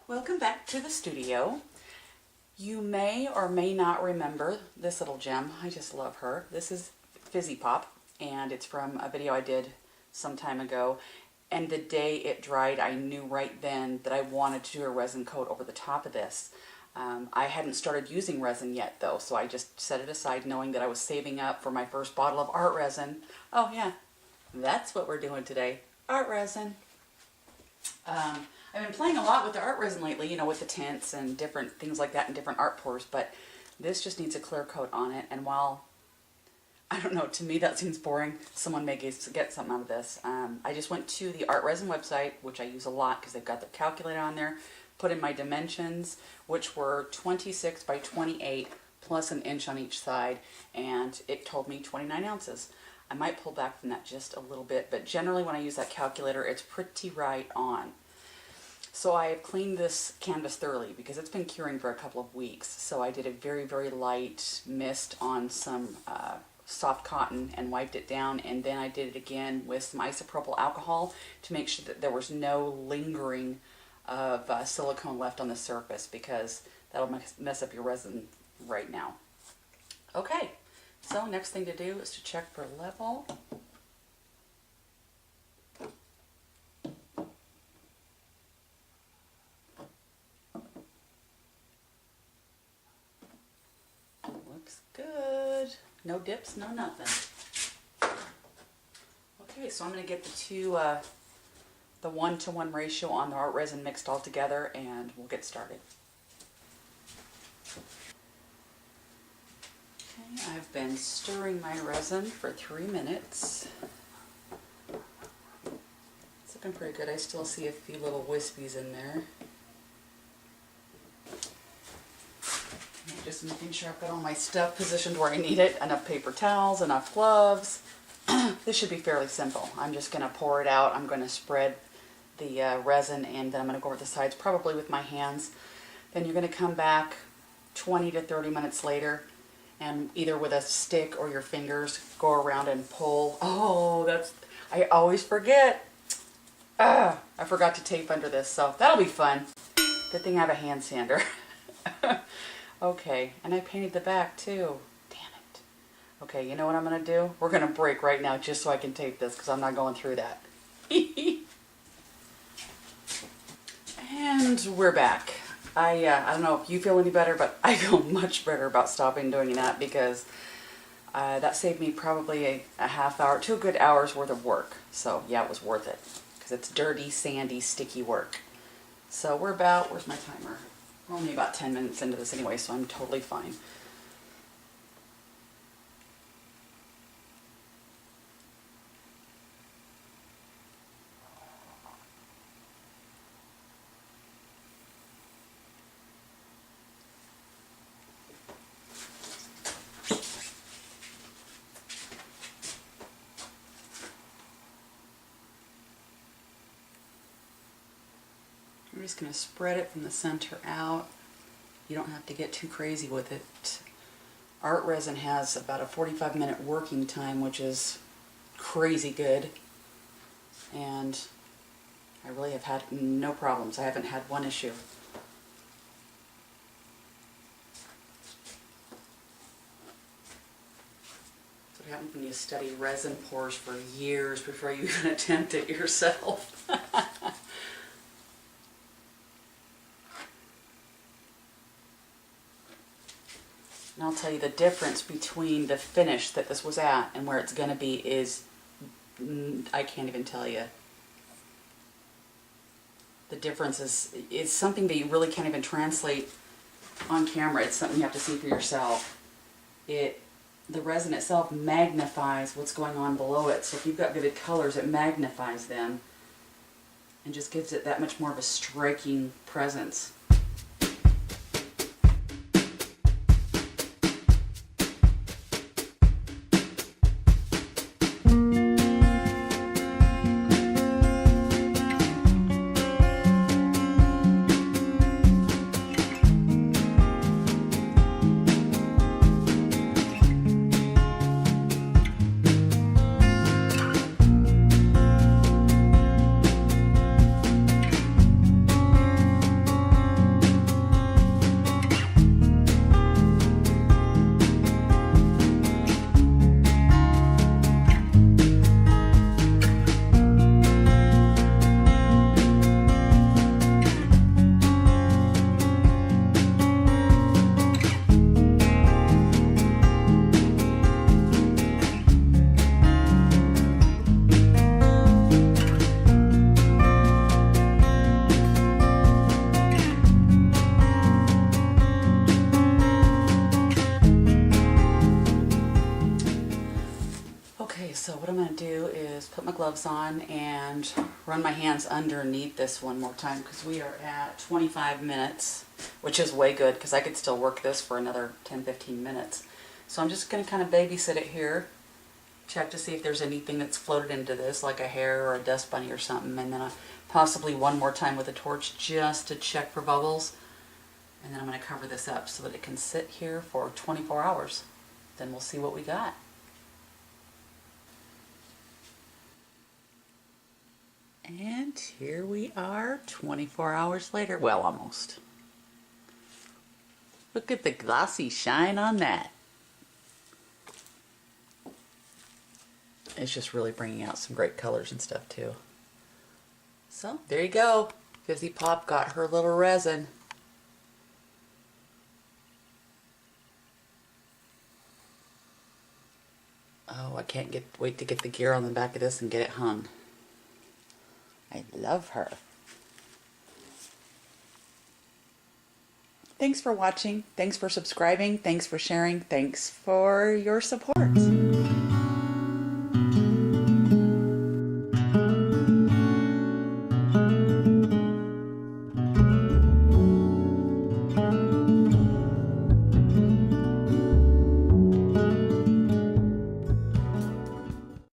Welcome back to the studio. You may or may not remember this little gem. I just love her. This is Fizzy Pop, and it's from a video I did some time ago. And the day it dried, I knew right then that I wanted to do a resin coat over the top of this. I hadn't started using resin yet though, so I just set it aside knowing that I was saving up for my first bottle of art resin. Oh yeah, that's what we're doing today, art resin. I've been playing a lot with the art resin lately, you know, with the tints and different things like that and different art pours, but this just needs a clear coat on it. And while, I don't know, to me that seems boring, someone may get something out of this. I just went to the ArtResin website, which I use a lot because they've got the calculator on there, put in my dimensions, which were 26 by 28 plus an inch on each side, and it told me 29 ounces. I might pull back from that just a little bit, but generally when I use that calculator, it's pretty right on. So I have cleaned this canvas thoroughly because it's been curing for a couple of weeks. So I did a very, very light mist on some soft cotton and wiped it down, and then I did it again with some isopropyl alcohol to make sure that there was no lingering of silicone left on the surface, because that'll mess up your resin right now. Okay, so next thing to do is to check for level. Looks good. No dips, no nothing. Okay, so I'm going to get the 1-to-1 ratio on the art resin mixed all together, and we'll get started. Okay, I've been stirring my resin for 3 minutes. It's looking pretty good. I still see a few little wispies in there. Just making sure I've got all my stuff positioned where I need it. Enough paper towels, enough gloves. This should be fairly simple. I'm just going to pour it out. I'm going to spread the resin, and then I'm going to go over the sides probably with my hands. Then you're going to come back 20 to 30 minutes later, and either with a stick or your fingers go around and pull. Oh, I always forget. I forgot to tape under this, so that'll be fun. Good thing I have a hand sander. Okay, and I painted the back too. Damn it. Okay, you know what I'm going to do? We're going to break right now just so I can tape this, because I'm not going through that. And we're back. I don't know if you feel any better, but I feel much better about stopping doing that, because that saved me probably a half hour to a good hour's worth of work. So yeah, it was worth it, because it's dirty, sandy, sticky work. So we're about, where's my timer? We're only about 10 minutes into this anyway, so I'm totally fine. I'm just going to spread it from the center out. You don't have to get too crazy with it. Art resin has about a 45-minute working time, which is crazy good. And I really have had no problems. I haven't had one issue. That's what happens when you study resin pours for years before you even attempt it yourself. And I'll tell you, the difference between the finish that this was at and where it's going to be is, I can't even tell you. The difference is something that you really can't even translate on camera. It's something you have to see for yourself. The resin itself magnifies what's going on below it. So if you've got vivid colors, it magnifies them and just gives it that much more of a striking presence. do is put my gloves on and run my hands underneath this one more time, because we are at 25 minutes, which is way good because I could still work this for another 10-15 minutes. So I'm just going to kind of babysit it here, check to see if there's anything that's floated into this, like a hair or a dust bunny or something, and then possibly one more time with a torch just to check for bubbles. And then I'm going to cover this up so that it can sit here for 24 hours. Then we'll see what we got. And here we are 24 hours later. Well, almost. Look at the glossy shine on that. It's just really bringing out some great colors and stuff too. So there you go. Fizzy Pop got her little resin. Oh, I can't wait to get the gear on the back of this and get it hung. I love her. Thanks for watching. Thanks for subscribing. Thanks for sharing. Thanks for your support.